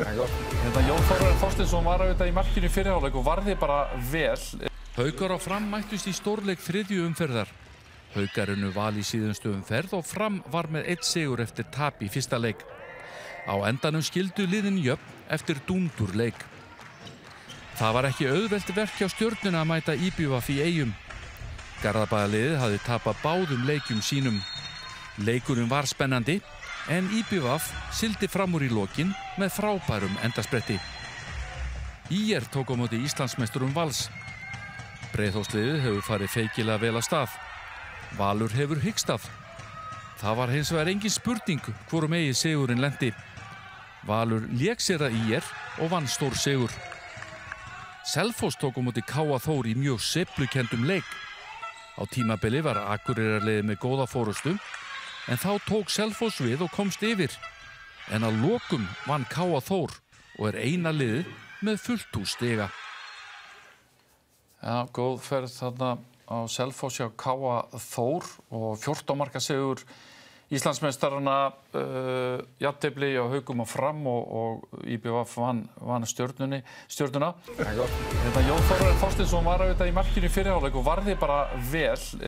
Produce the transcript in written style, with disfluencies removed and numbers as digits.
Jón Þór Þorsteinsson var auðvitað í markinu í fyrri hálfleik og varði bara vel. Haukar og Fram mættust í stórleik þriðju umferðar. Haukar unnu Val í síðustu umferð og Fram var með 1 sigur eftir tap í fyrsta leik. Á endanum skildu liðin jöfn eftir dúndurleik. Það var ekki auðvelt verk hjá Stjörnuna að mæta IBVF í Eyjum. Garðabæjarliðið hafði tapað báðum leikjum sínum. Leikurinn var spennandi, en IBVF sigldi fram úr í lokin með frábærum endaspretti. ÍR tók á móti Íslandsmeisturum Vals. Breiðholtsliðið hefur farið feikilega vel af stað. Valur hefur hikst af. Það var hins vegar engin spurning hvorum eigi sigurinn lenti. Valur lék sér að ÍR og vann stór sigur. Selfoss tók á móti KA Þór í mjög sveiflukendum leik. Á tímabili var Akureyrarliðið með góða forystu, en þá tók Selfoss við og komst yfir. En að lokum vann KA Þór og er eina liðið með fullt hús stiga. Já, góð ferð þarna á Selfoss hjá KA Þór og 14 marka sigur Íslandsmeistarana, jafntefli á Haukum og Fram og IBVF vann Stjörnuna. Jón Þór Þorsteinsson var auðvitað í markinu í fyrri hálfleik og varði bara vel.